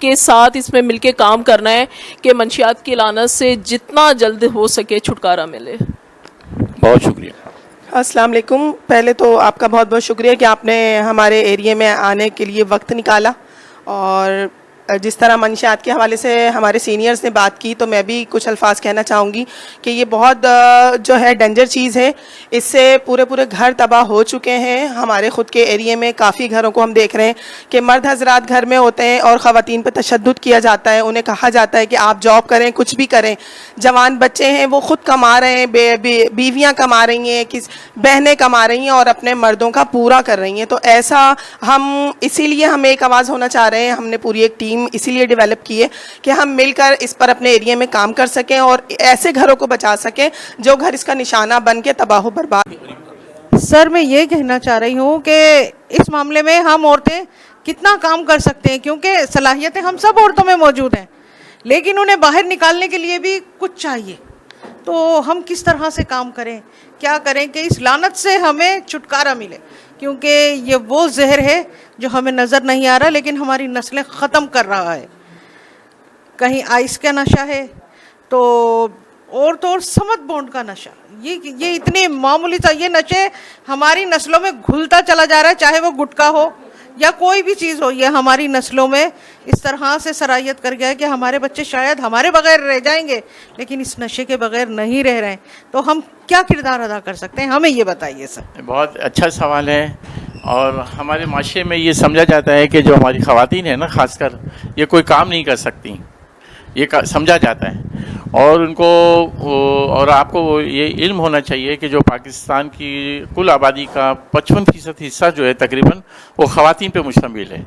کے ساتھ اس میں مل کے کام کرنا ہے کہ منشیات کی لعنت سے جتنا جلد ہو سکے چھٹکارا ملے. بہت شکریہ. السلام علیکم. پہلے تو آپ کا بہت بہت شکریہ کہ آپ نے ہمارے ایریے میں آنے کے لیے وقت نکالا, اور جس طرح منشیات کے حوالے سے ہمارے سینئرز نے بات کی تو میں بھی کچھ الفاظ کہنا چاہوں گی کہ یہ بہت جو ہے ڈینجر چیز ہے. اس سے پورے گھر تباہ ہو چکے ہیں. ہمارے خود کے ایریے میں کافی گھروں کو ہم دیکھ رہے ہیں کہ مرد حضرات گھر میں ہوتے ہیں اور خواتین پہ تشدد کیا جاتا ہے. انہیں کہا جاتا ہے کہ آپ جاب کریں, کچھ بھی کریں. جوان بچے ہیں وہ خود کما رہے ہیں, بیویاں کما رہی ہیں, بہنیں کما رہی ہیں اور اپنے مردوں کا پورا کر رہی ہیں. تو ایسا ہم اسی لیے ہم ایک آواز ہونا چاہ رہے ہیں. ہم نے پوری ایک ٹیم اسی لیے ڈیولپ کی ہے کہ ہم مل کر اس پر اپنے ایریے میں کام کر سکیں اور ایسے گھروں کو بچا سکیں جو گھر اس کا نشانہ بن کے تباہ و برباد. سر میں یہ کہنا چاہ رہی ہوں کہ اس معاملے میں ہم عورتیں کتنا کام کر سکتے ہیں, کیونکہ صلاحیتیں ہم سب عورتوں میں موجود ہیں, لیکن انہیں باہر نکالنے کے لیے بھی کچھ چاہیے. تو ہم کس طرح سے کام کریں, کیا کریں کہ اس لعنت سے ہمیں چھٹکارا ملے, کیونکہ یہ وہ زہر ہے جو ہمیں نظر نہیں آ رہا لیکن ہماری نسلیں ختم کر رہا ہے. کہیں آئس کا نشہ ہے تو اور سمت بونڈ کا نشہ, یہ اتنے معمولی سا یہ نشے ہماری نسلوں میں گھلتا چلا جا رہا ہے, چاہے وہ گٹکا ہو یا کوئی بھی چیز ہو. یہ ہماری نسلوں میں اس طرح سے سرایت کر گیا ہے کہ ہمارے بچے شاید ہمارے بغیر رہ جائیں گے لیکن اس نشے کے بغیر نہیں رہ رہے ہیں. تو ہم کیا کردار ادا کر سکتے ہیں, ہمیں یہ بتائیے سر. بہت اچھا سوال ہے. اور ہمارے معاشرے میں یہ سمجھا جاتا ہے کہ جو ہماری خواتین ہیں نا, خاص کر یہ کوئی کام نہیں کر سکتی, یہ سمجھا جاتا ہے. اور ان کو اور آپ کو یہ علم ہونا چاہیے کہ جو پاکستان کی کل آبادی کا 55% حصہ جو ہے تقریباً وہ خواتین پہ مشتمل ہے.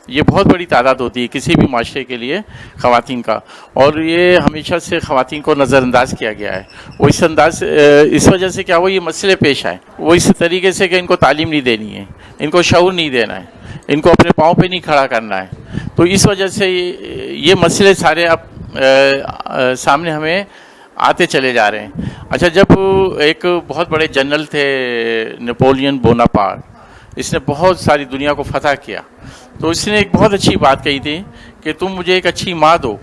یہ بہت بڑی تعداد ہوتی ہے کسی بھی معاشرے کے لیے خواتین کا, اور یہ ہمیشہ سے خواتین کو نظر انداز کیا گیا ہے. وہ اس وجہ سے کیا وہ یہ مسئلے پیش آئے, وہ اس طریقے سے کہ ان کو تعلیم نہیں دینی ہے, ان کو شعور نہیں دینا ہے, ان کو اپنے پاؤں پہ نہیں کھڑا کرنا ہے. تو اس وجہ سے یہ مسئلے سارے اب سامنے ہمیں آتے چلے جا رہے ہیں. اچھا, جب ایک بہت بڑے جنرل تھے نپولین بوناپارٹ, اس نے بہت ساری دنیا کو فتح کیا, تو اس نے ایک بہت اچھی بات کہی تھی کہ تم مجھے ایک اچھی ماں دو,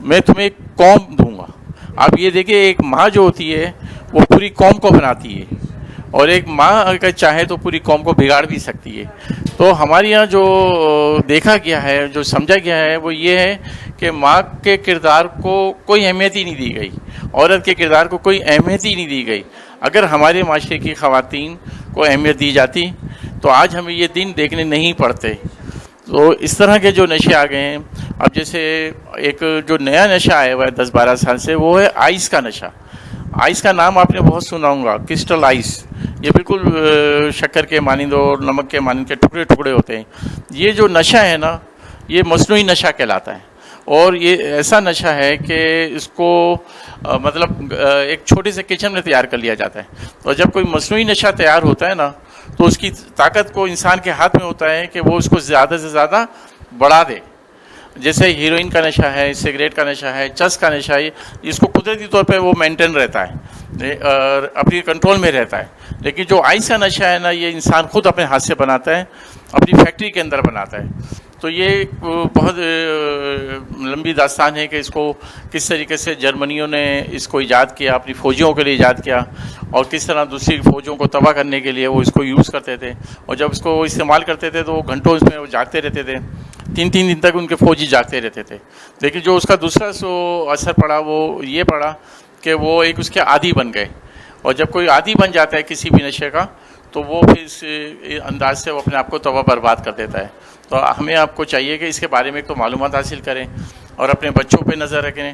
میں تمہیں ایک قوم دوں گا. آپ یہ دیکھیں, ایک ماں جو ہوتی ہے وہ پوری قوم کو بناتی ہے, اور ایک ماں اگر چاہے تو پوری قوم کو بگاڑ بھی سکتی ہے. تو ہمارے یہاں جو دیکھا گیا ہے, جو سمجھا گیا ہے, وہ یہ ہے کہ ماں کے کردار کو کوئی اہمیت ہی نہیں دی گئی, عورت کے کردار کو کوئی اہمیت ہی نہیں دی گئی. اگر ہمارے معاشرے کی خواتین کو اہمیت دی جاتی تو آج ہمیں یہ دن دیکھنے نہیں پڑتے. تو اس طرح کے جو نشے آ گئے ہیں, اب جیسے ایک جو نیا نشہ آیا ہوا ہے 10-12 سال سے, وہ ہے آئس کا نشہ. آئس کا نام آپ نے بہت سنا ہوگا, کرسٹل آئس. یہ بالکل شکر کے مانند اور نمک کے مانند کے ٹکڑے ٹکڑے ہوتے ہیں. یہ جو نشہ ہے نا, یہ مصنوعی نشہ کہلاتا ہے, اور یہ ایسا نشہ ہے کہ اس کو مطلب ایک چھوٹے سے کچن میں تیار کر لیا جاتا ہے. اور جب کوئی مصنوعی نشہ تیار ہوتا ہے نا, تو اس کی طاقت کو انسان کے ہاتھ میں ہوتا ہے کہ وہ اس کو زیادہ سے زیادہ بڑھا دے. جیسے ہیروئن کا نشہ ہے, سگریٹ کا نشہ ہے, چرس کا نشہ ہے, اس کو قدرتی طور پہ وہ مینٹین رہتا ہے اور اپنی کنٹرول میں رہتا ہے. لیکن جو آئس کا نشہ ہے نا, یہ انسان خود اپنے ہاتھ سے بناتا ہے, اپنی فیکٹری کے اندر بناتا ہے. تو یہ بہت لمبی داستان ہے کہ اس کو کس طریقے سے جرمنیوں نے اس کو ایجاد کیا, اپنی فوجیوں کے لیے ایجاد کیا, اور کس طرح دوسری فوجوں کو تباہ کرنے کے لیے وہ اس کو یوز کرتے تھے. اور جب اس کو استعمال کرتے تھے تو وہ گھنٹوں اس میں وہ جاگتے رہتے تھے, 3 دن تک ان کے فوجی جاگتے رہتے تھے. لیکن جو اس کا دوسرا اثر پڑا وہ یہ پڑا کہ وہ ایک اس کے عادی بن گئے. اور جب کوئی عادی بن جاتا ہے کسی بھی نشے کا, تو وہ پھر اس انداز سے وہ اپنے آپ کو تباہ برباد کر دیتا ہے. تو ہمیں آپ کو چاہیے کہ اس کے بارے میں تو معلومات حاصل کریں اور اپنے بچوں پہ نظر رکھیں.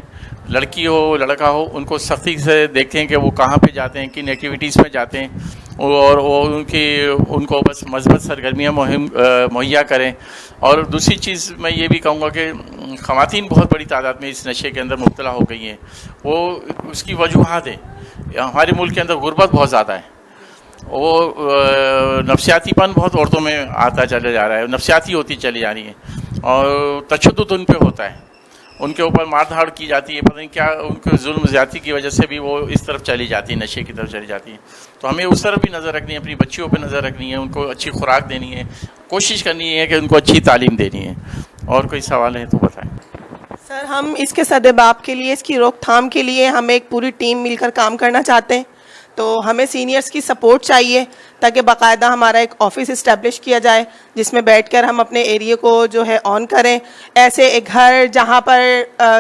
لڑکی ہو لڑکا ہو, ان کو سختی سے دیکھیں کہ وہ کہاں پہ جاتے ہیں, کن ایکٹیویٹیز میں جاتے ہیں, اور ان کو بس مثبت سرگرمیاں مہیا کریں. اور دوسری چیز میں یہ بھی کہوں گا کہ خواتین بہت بڑی تعداد میں اس نشے کے اندر مبتلا ہو گئی ہیں. وہ اس کی وجوہات ہیں. ہمارے ملک کے اندر غربت بہت زیادہ ہے, وہ نفسیاتی پن بہت عورتوں میں آتا چلا جا رہا ہے, نفسیاتی ہوتی چلی جا رہی ہے, اور تشدد ان پہ ہوتا ہے, ان کے اوپر مار دھاڑ کی جاتی ہے, پتہ نہیں کیا ان کے ظلم زیادتی کی وجہ سے بھی وہ اس طرف چلی جاتی ہے, نشے کی طرف چلی جاتی ہے. تو ہمیں اس طرف بھی نظر رکھنی ہے, اپنی بچیوں پہ نظر رکھنی ہے, ان کو اچھی خوراک دینی ہے, کوشش کرنی ہے کہ ان کو اچھی تعلیم دینی ہے. اور کوئی سوال ہے تو بتائیں. سر ہم اس کے سدباب کے لیے، اس کی روک تھام کے لیے ہم ایک پوری ٹیم مل کر کام کرنا چاہتے ہیں. تو ہمیں سینئرز کی سپورٹ چاہیے تاکہ باقاعدہ ہمارا ایک آفس اسٹیبلش کیا جائے جس میں بیٹھ کر ہم اپنے ایریے کو جو ہے آن کریں. ایسے ایک گھر جہاں پر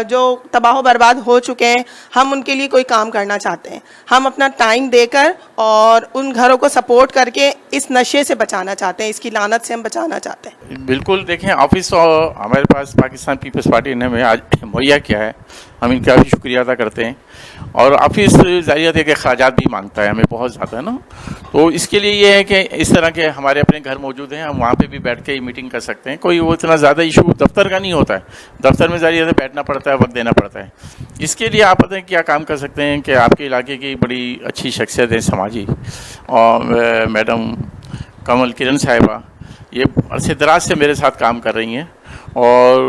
جو تباہ و برباد ہو چکے ہیں، ہم ان کے لیے کوئی کام کرنا چاہتے ہیں. ہم اپنا ٹائم دے کر اور ان گھروں کو سپورٹ کر کے اس نشے سے بچانا چاہتے ہیں، اس کی لعنت سے ہم بچانا چاہتے ہیں. بالکل دیکھیں، آفس ہمارے پاس پاکستان پیپلز پارٹی نے ہمیں آج مہیا کیا ہے، ہم ان کا بھی شکریہ ادا کرتے ہیں. اور آفس ظاہر ہے کہ اخراجات بھی مانگتا ہے ہمیں بہت زیادہ ہے نا. تو اس کے لیے یہ ہے کہ اس طرح کے ہمارے اپنے گھر موجود ہیں، ہم وہاں پہ بھی بیٹھ کے میٹنگ کر سکتے ہیں. کوئی وہ اتنا زیادہ ایشو دفتر کا نہیں ہوتا ہے، دفتر میں ظاہر ہے بیٹھنا پڑتا ہے، وقت دینا پڑتا ہے. اس کے لیے آپ پتہ ہے کیا کام کر سکتے ہیں کہ آپ کے علاقے کی بڑی اچھی شخصیت ہے سماجی، اور میڈم کمل کرن صاحبہ، یہ عرصے دراز سے میرے ساتھ کام کر رہی ہیں، اور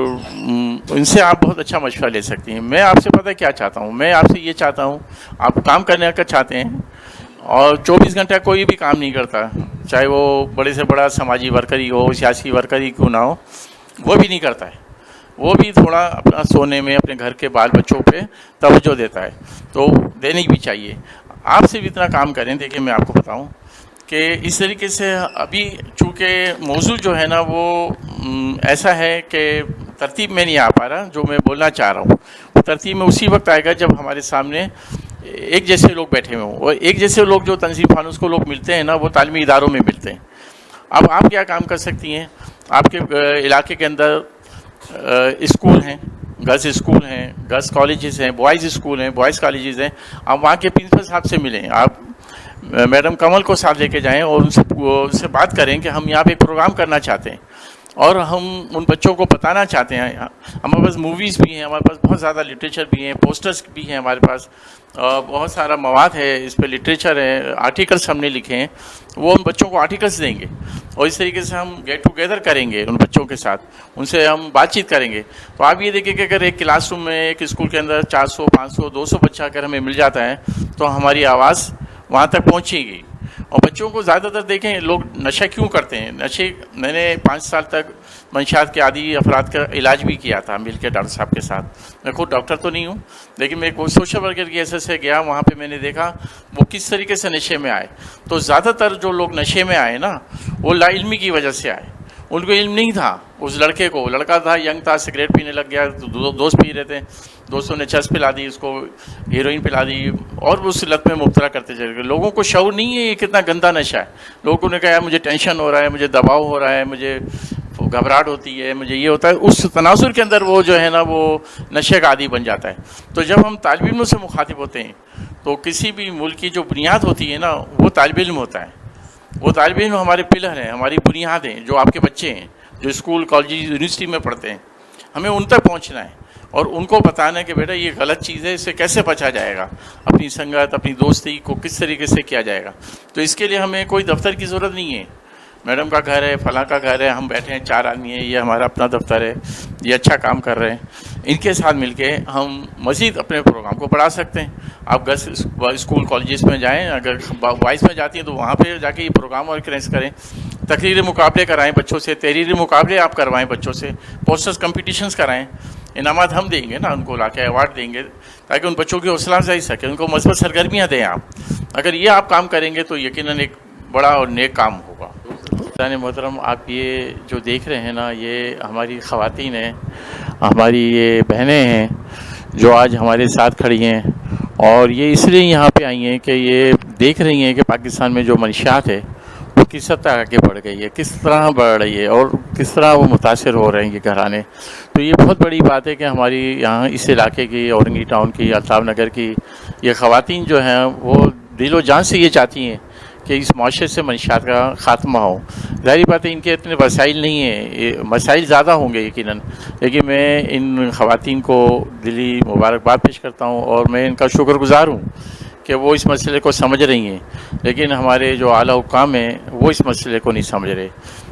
ان سے آپ بہت اچھا مشورہ لے سکتی ہیں. میں آپ سے پتہ کیا چاہتا ہوں، میں آپ سے یہ چاہتا ہوں، آپ کام کرنے کا چاہتے ہیں اور 24 گھنٹہ کوئی بھی کام نہیں کرتا، چاہے وہ بڑے سے بڑا سماجی ورکر ہی ہو، سیاسی ورکر ہی کیوں نہ ہو، وہ بھی نہیں کرتا ہے. وہ بھی تھوڑا اپنا سونے میں اپنے گھر کے بال بچوں پہ توجہ دیتا ہے، تو دینی بھی چاہیے. آپ سے بھی اتنا کام کریں. دیکھیں میں آپ کو بتاؤں کہ اس طریقے سے ابھی چونکہ موضوع جو ہے نا وہ ایسا ہے کہ ترتیب میں نہیں آ پا رہا جو میں بولنا چاہ رہا ہوں. وہ ترتیب میں اسی وقت آئے گا جب ہمارے سامنے ایک جیسے لوگ بیٹھے ہوئے ہوں، اور ایک جیسے لوگ جو تنظیم فانوس کو لوگ ملتے ہیں نا، وہ تعلیمی اداروں میں ملتے ہیں. اب آپ کیا کام کر سکتی ہیں؟ آپ کے علاقے کے اندر اسکول ہیں، گرلز اسکول ہیں، گرلز کالجز ہیں، بوائز اسکول ہیں، بوائز کالجز ہیں. آپ وہاں کے پرنسپل صاحب سے ملیں، آپ میڈم کمل کو ساتھ لے کے جائیں اور ان سے بات کریں کہ ہم یہاں پہ ایک پروگرام کرنا چاہتے ہیں اور ہم ان بچوں کو بتانا چاہتے ہیں. ہمارے پاس موویز بھی ہیں، ہمارے پاس بہت زیادہ لٹریچر بھی ہیں، پوسٹرز بھی ہیں، ہمارے پاس بہت سارا مواد ہے، اس پہ لٹریچر ہے، آرٹیکلس ہم نے لکھے ہیں. وہ ان بچوں کو آرٹیکلس دیں گے اور اس طریقے سے ہم گیٹ ٹوگیدر کریں گے ان بچوں کے ساتھ، ان سے ہم بات چیت کریں گے. تو آپ یہ دیکھیں کہ اگر ایک کلاس روم میں ایک اسکول کے اندر 400 500 200 بچہ اگر ہمیں مل جاتا ہے تو ہماری آواز وہاں تک پہنچے گی. اور بچوں کو زیادہ تر دیکھیں لوگ نشہ کیوں کرتے ہیں. نشے میں نے 5 سال تک منشیات کے عادی افراد کا علاج بھی کیا تھا مل کے ڈاکٹر صاحب کے ساتھ. میں خود ڈاکٹر تو نہیں ہوں، لیکن میں کوئی سوشل ورکر کی حیثیت سے گیا، وہاں پہ میں نے دیکھا وہ کس طریقے سے نشے میں آئے. تو زیادہ تر جو لوگ نشے میں آئے نا، وہ لا علمی کی وجہ سے آئے. ان کو علم نہیں تھا. اس لڑکے کو، لڑکا تھا، ینگ تھا، سگریٹ پینے لگ گیا، دوست پی رہے تھے، دوستوں نے چرس پلا دی، اس کو ہیروئن پلا دی اور اس لت میں مبتلا کرتے چلے گئے. لوگوں کو شعور نہیں ہے یہ کتنا گندا نشہ ہے. لوگوں نے کہا مجھے ٹینشن ہو رہا ہے، مجھے دباؤ ہو رہا ہے، مجھے گھبراہٹ ہوتی ہے، مجھے یہ ہوتا ہے. اس تناظر کے اندر وہ جو ہے نا وہ نشے کا عادی بن جاتا ہے. تو جب ہم طالب علموں سے مخاطب ہوتے ہیں تو کسی بھی ملک کی جو بنیاد ہوتی ہے نا وہ طالب علم ہوتا ہے. وہ طالب علم ہمارے پلر ہیں، ہماری بنیاد ہیں. جو آپ کے بچے ہیں جو اسکول کالج یونیورسٹی میں پڑھتے ہیں، ہمیں ان تک پہنچنا ہے اور ان کو بتانا ہے کہ بیٹا یہ غلط چیز ہے، اس سے کیسے بچا جائے گا، اپنی سنگت اپنی دوستی کو کس طریقے سے کیا جائے گا. تو اس کے لیے ہمیں کوئی دفتر کی ضرورت نہیں ہے. میڈم کا گھر ہے، فلاں کا گھر ہے، ہم بیٹھے ہیں 4 آدمی ہیں، یہ ہمارا اپنا دفتر ہے، یہ اچھا کام کر رہے ہیں. ان کے ساتھ مل کے ہم مزید اپنے پروگرام کو بڑھا سکتے ہیں. آپ گرلس اسکول کالجز میں جائیں، اگر بوائز میں جاتی ہیں تو وہاں پہ جا کے یہ پروگرام آرگنائز کریں. تقریری مقابلے کرائیں بچوں سے، تحریری مقابلے آپ کروائیں بچوں سے، پوسٹرز کمپٹیشنز کرائیں. انعامات ہم دیں گے نا، ان کو لا کے ایوارڈ دیں گے تاکہ ان بچوں کی حوصلہ افزائی سکے، ان کو مثبت سرگرمیاں دیں آپ. اگر یہ آپ کام کریں گے تو یقیناً ایک بڑا اور نیک کام ہوگا. محترم، آپ یہ جو دیکھ رہے ہیں نا، یہ ہماری خواتین ہیں، ہماری یہ بہنیں ہیں جو آج ہمارے ساتھ کھڑی ہیں، اور یہ اس لیے یہاں پہ آئی ہیں کہ یہ دیکھ رہی ہیں کہ پاکستان میں جو منشیات ہے وہ کس حد تک آگے بڑھ گئی ہے، کس طرح بڑھ رہی ہے اور کس طرح وہ متاثر ہو رہے ہیں یہ گھرانے. تو یہ بہت بڑی بات ہے کہ ہماری یہاں اس علاقے کی، اورنگی ٹاؤن کی، الطاف نگر کی یہ خواتین جو ہیں وہ دل و جان سے یہ چاہتی ہیں کہ اس معاشرے سے منشیات کا خاتمہ ہو. ظاہری بات ہے ان کے اتنے وسائل نہیں ہیں، مسائل زیادہ ہوں گے یقیناً، لیکن میں ان خواتین کو دلی مبارکباد پیش کرتا ہوں اور میں ان کا شکر گزار ہوں کہ وہ اس مسئلے کو سمجھ رہی ہیں. لیکن ہمارے جو اعلیٰ حکام ہیں وہ اس مسئلے کو نہیں سمجھ رہے.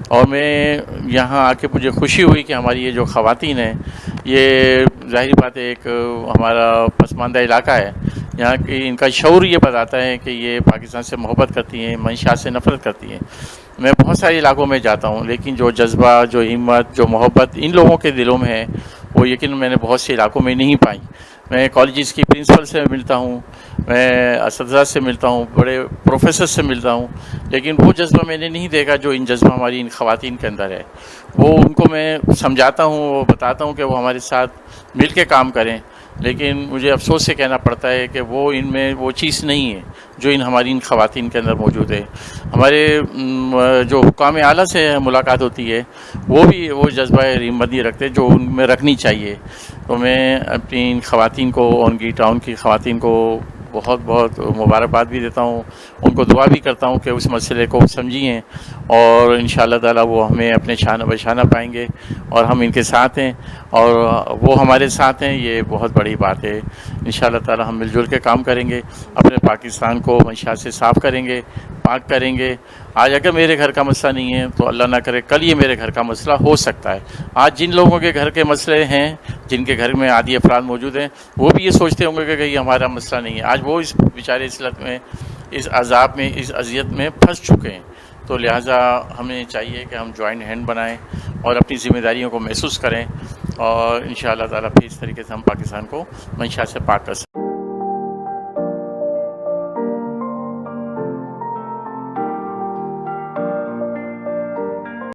اور میں یہاں آ کے مجھے خوشی ہوئی کہ ہماری یہ جو خواتین ہیں، یہ ظاہری بات ہے ایک ہمارا پسماندہ علاقہ ہے، یہاں کی ان کا شعور یہ بتاتا ہے کہ یہ پاکستان سے محبت کرتی ہیں، منشیات سے نفرت کرتی ہیں. میں بہت سارے علاقوں میں جاتا ہوں، لیکن جو جذبہ، جو ہمت، جو محبت ان لوگوں کے دلوں میں ہے وہ یقین میں نے بہت سے علاقوں میں نہیں پائی. میں کالجز کی پرنسپل سے ملتا ہوں, میں اساتذہ سے ملتا ہوں, بڑے پروفیسر سے ملتا ہوں, لیکن وہ جذبہ میں نے نہیں دیکھا جو ان جذبہ ہماری ان خواتین کے اندر ہے. وہ ان کو میں سمجھاتا ہوں, وہ بتاتا ہوں کہ وہ ہمارے ساتھ مل کے کام کریں, لیکن مجھے افسوس سے کہنا پڑتا ہے کہ وہ ان میں وہ چیز نہیں ہے جو ہماری ان خواتین کے اندر موجود ہے. ہمارے جو حکام اعلیٰ سے ملاقات ہوتی ہے وہ بھی وہ جذبہ ہمت رکھتے جو ان میں رکھنی چاہیے. تو میں اپنی ان خواتین کو, ان کی ٹاؤن کی خواتین کو بہت بہت مبارکباد بھی دیتا ہوں, ان کو دعا بھی کرتا ہوں کہ اس مسئلے کو سمجھیں اور انشاءاللہ تعالی وہ ہمیں اپنے شانہ بشانہ پائیں گے اور ہم ان کے ساتھ ہیں اور وہ ہمارے ساتھ ہیں. یہ بہت بڑی بات ہے. انشاءاللہ تعالی ہم مل جل کے کام کریں گے, اپنے پاکستان کو منشیات سے صاف کریں گے, پاک کریں گے. آج اگر میرے گھر کا مسئلہ نہیں ہے تو اللہ نہ کرے کل یہ میرے گھر کا مسئلہ ہو سکتا ہے. آج جن لوگوں کے گھر کے مسئلے ہیں, جن کے گھر میں عادی افراد موجود ہیں, وہ بھی یہ سوچتے ہوں گے کہ کہیں ہمارا مسئلہ نہیں ہے. آج وہ اس بیچارے اسلت میں, اس عذاب میں, اس اذیت میں پھنس چکے ہیں. تو لہٰذا ہمیں چاہیے کہ ہم جوائنٹ ہینڈ بنائیں اور اپنی ذمہ داریوں کو محسوس کریں اور انشاءاللہ تعالیٰ پھر اس طریقے سے ہم پاکستان کو منشیات سے پاک کر سکیں.